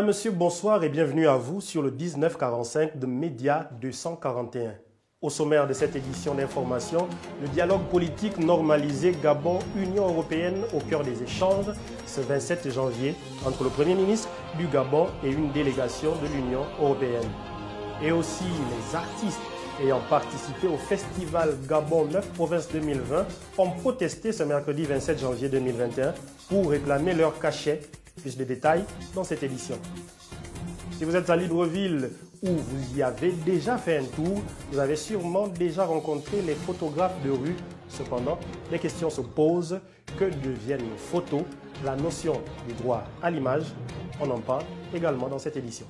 Mesdames, Messieurs, bonsoir et bienvenue à vous sur le 1945 de Média 241. Au sommaire de cette édition d'information, le dialogue politique normalisé Gabon-Union européenne au cœur des échanges ce 27 janvier entre le Premier ministre du Gabon et une délégation de l'Union européenne. Et aussi les artistes ayant participé au festival Gabon 9 Provinces 2020 ont protesté ce mercredi 27 janvier 2021 pour réclamer leur cachet. Plus de détails dans cette édition. Si vous êtes à Libreville ou vous y avez déjà fait un tour, vous avez sûrement déjà rencontré les photographes de rue. Cependant, les questions se posent. Que deviennent les photos? La notion du droit à l'image, on en parle également dans cette édition.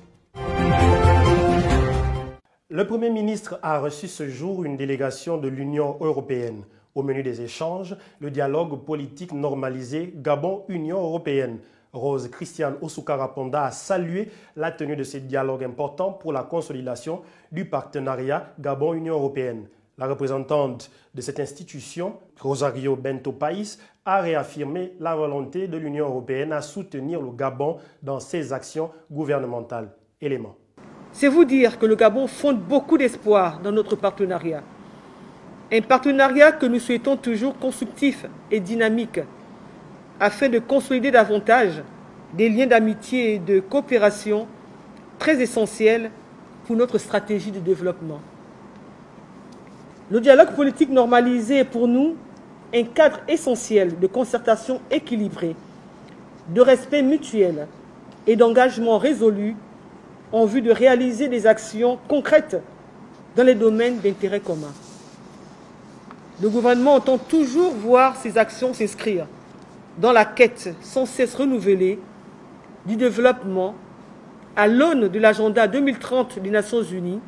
Le Premier ministre a reçu ce jour une délégation de l'Union européenne. Au menu des échanges, le dialogue politique normalisé Gabon-Union européenne. Rose Christiane Osuka-Raponda a salué la tenue de ce dialogue important pour la consolidation du partenariat Gabon-Union européenne. La représentante de cette institution, Rosario Bento País, a réaffirmé la volonté de l'Union européenne à soutenir le Gabon dans ses actions gouvernementales. Élément. C'est vous dire que le Gabon fonde beaucoup d'espoir dans notre partenariat. Un partenariat que nous souhaitons toujours constructif et dynamique, afin de consolider davantage des liens d'amitié et de coopération très essentiels pour notre stratégie de développement. Le dialogue politique normalisé est pour nous un cadre essentiel de concertation équilibrée, de respect mutuel et d'engagement résolu en vue de réaliser des actions concrètes dans les domaines d'intérêt commun. Le gouvernement entend toujours voir ces actions s'inscrire dans la quête sans cesse renouvelée du développement à l'aune de l'agenda 2030 des Nations Unies,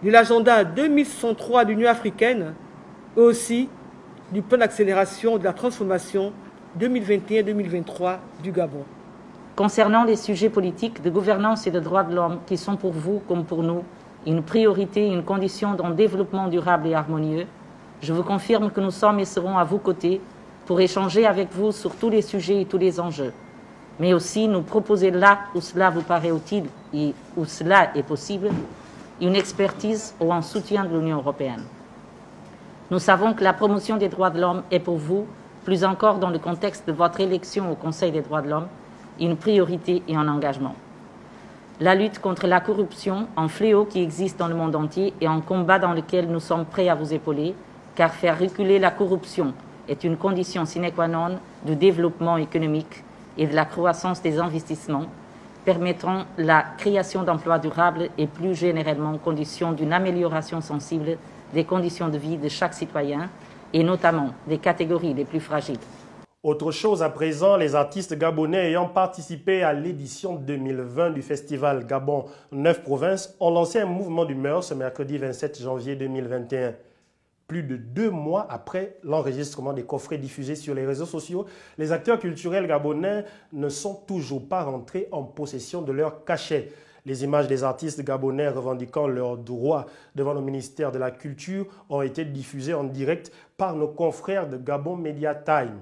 de l'agenda 2063 de l'Union africaine et aussi du plan d'accélération de la transformation 2021-2023 du Gabon. Concernant les sujets politiques de gouvernance et de droits de l'homme qui sont pour vous comme pour nous une priorité et une condition d'un développement durable et harmonieux, je vous confirme que nous sommes et serons à vos côtés pour échanger avec vous sur tous les sujets et tous les enjeux, mais aussi nous proposer là où cela vous paraît utile et où cela est possible, une expertise ou un soutien de l'Union européenne. Nous savons que la promotion des droits de l'homme est pour vous, plus encore dans le contexte de votre élection au Conseil des droits de l'homme, une priorité et un engagement. La lutte contre la corruption, un fléau qui existe dans le monde entier et un combat dans lequel nous sommes prêts à vous épauler, car faire reculer la corruption est une condition sine qua non du développement économique et de la croissance des investissements, permettant la création d'emplois durables et plus généralement condition d'une amélioration sensible des conditions de vie de chaque citoyen et notamment des catégories les plus fragiles. Autre chose à présent, les artistes gabonais ayant participé à l'édition 2020 du festival Gabon 9 Provinces ont lancé un mouvement d'humeur ce mercredi 27 janvier 2021. Plus de 2 mois après l'enregistrement des coffrets diffusés sur les réseaux sociaux, les acteurs culturels gabonais ne sont toujours pas rentrés en possession de leur cachet. Les images des artistes gabonais revendiquant leurs droits devant le ministère de la Culture ont été diffusées en direct par nos confrères de Gabon Media Time.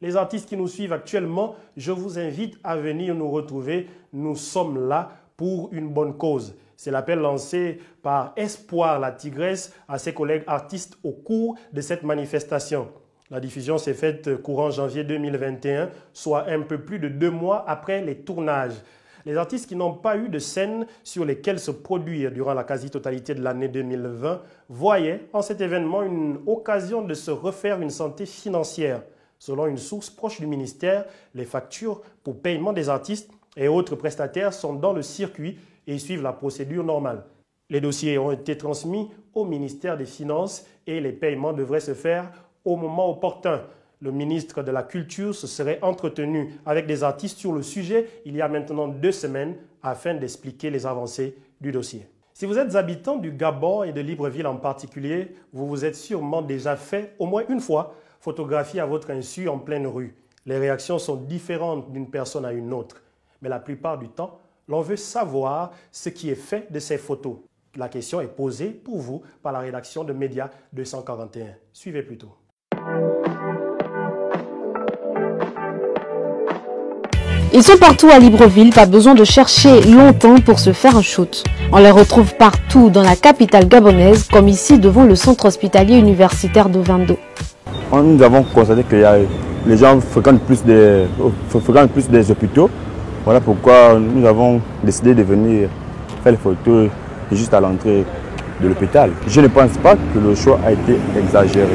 Les artistes qui nous suivent actuellement, je vous invite à venir nous retrouver. Nous sommes là pour une bonne cause. C'est l'appel lancé par Espoir la Tigresse à ses collègues artistes au cours de cette manifestation. La diffusion s'est faite courant janvier 2021, soit un peu plus de 2 mois après les tournages. Les artistes qui n'ont pas eu de scènes sur lesquelles se produire durant la quasi-totalité de l'année 2020 voyaient en cet événement une occasion de se refaire une santé financière. Selon une source proche du ministère, les factures pour paiement des artistes et autres prestataires sont dans le circuit et suivent la procédure normale. Les dossiers ont été transmis au ministère des Finances et les paiements devraient se faire au moment opportun. Le ministre de la Culture se serait entretenu avec des artistes sur le sujet il y a maintenant 2 semaines afin d'expliquer les avancées du dossier. Si vous êtes habitant du Gabon et de Libreville en particulier, vous vous êtes sûrement déjà fait au moins une fois photographier à votre insu en pleine rue. Les réactions sont différentes d'une personne à une autre, mais la plupart du temps, l'on veut savoir ce qui est fait de ces photos. La question est posée pour vous par la rédaction de Média 241. Suivez plutôt. Ils sont partout à Libreville, pas besoin de chercher longtemps pour se faire un shoot. On les retrouve partout dans la capitale gabonaise, comme ici devant le centre hospitalier universitaire de Vando. Nous avons constaté que les gens fréquentent plus des hôpitaux. Voilà pourquoi nous avons décidé de venir faire les photos juste à l'entrée de l'hôpital. Je ne pense pas que le choix a été exagéré.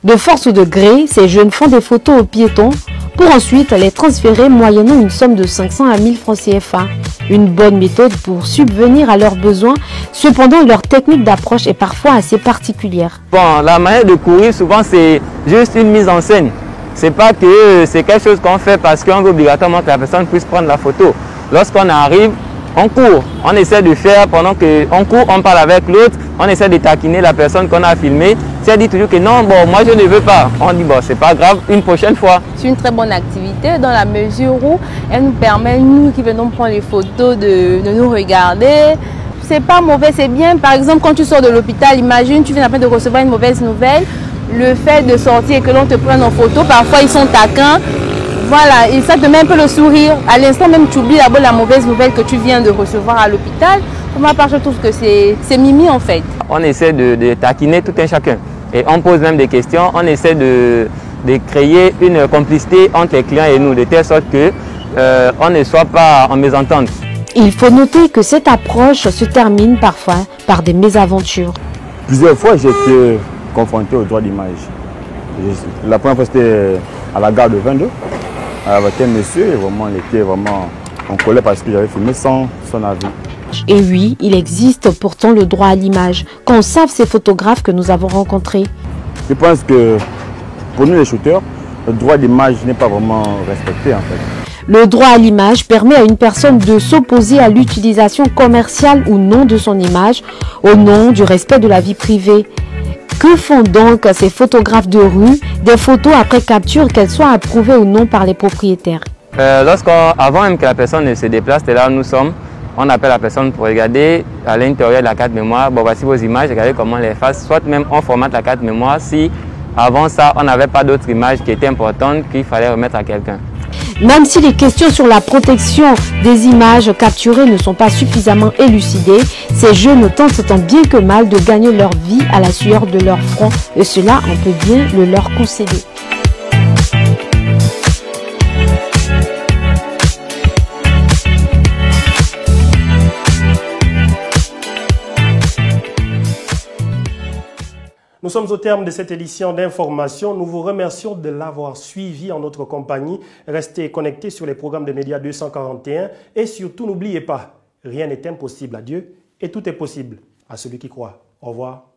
De force ou de gré, ces jeunes font des photos aux piétons pour ensuite les transférer moyennant une somme de 500 à 1000 francs CFA. Une bonne méthode pour subvenir à leurs besoins. Cependant, leur technique d'approche est parfois assez particulière. Bon, la manière de courir, souvent, c'est juste une mise en scène. C'est pas que c'est quelque chose qu'on fait parce qu'on veut obligatoirement que la personne puisse prendre la photo. Lorsqu'on arrive, on court. On essaie de faire pendant qu'on court, on parle avec l'autre, on essaie de taquiner la personne qu'on a filmée. Si elle dit toujours que non, bon, moi je ne veux pas, on dit bon, c'est pas grave, une prochaine fois. C'est une très bonne activité dans la mesure où elle nous permet, nous qui venons prendre les photos, de nous regarder. C'est pas mauvais, c'est bien. Par exemple, quand tu sors de l'hôpital, imagine, tu viens à peine de recevoir une mauvaise nouvelle. Le fait de sortir et que l'on te prenne en photo, parfois ils sont taquins. Voilà, et ça te met un peu le sourire. À l'instant même, tu oublies d'abord la mauvaise nouvelle que tu viens de recevoir à l'hôpital. Pour ma part, je trouve que c'est mimi en fait. On essaie de taquiner tout un chacun. Et on pose même des questions. On essaie de créer une complicité entre les clients et nous, de telle sorte qu'on ne soit pas en mésentente. Il faut noter que cette approche se termine parfois par des mésaventures. Plusieurs fois, j'ai été confronté au droit d'image. La première fois, c'était à la gare de Vando, avec un monsieur, et vraiment, il était vraiment en colère parce que j'avais filmé sans son avis. Et oui, il existe pourtant le droit à l'image, qu'on sache ces photographes que nous avons rencontrés. Je pense que pour nous les shooters, le droit d'image n'est pas vraiment respecté en fait. Le droit à l'image permet à une personne de s'opposer à l'utilisation commerciale ou non de son image, au nom du respect de la vie privée. Que font donc ces photographes de rue des photos après capture, qu'elles soient approuvées ou non par les propriétaires? Avant même que la personne ne se déplace, c'est là où nous sommes, on appelle la personne pour regarder à l'intérieur de la carte mémoire. Bon, voici vos images, regardez comment on les fasse. Soit même on formate la carte mémoire si avant ça on n'avait pas d'autres images qui étaient importantes qu'il fallait remettre à quelqu'un. Même si les questions sur la protection des images capturées ne sont pas suffisamment élucidées, ces jeunes tentent tant bien que mal de gagner leur vie à la sueur de leur front, et cela, on peut bien le leur concéder. Nous sommes au terme de cette édition d'information. Nous vous remercions de l'avoir suivi en notre compagnie. Restez connectés sur les programmes de Média 241 et surtout n'oubliez pas, rien n'est impossible à Dieu et tout est possible à celui qui croit. Au revoir.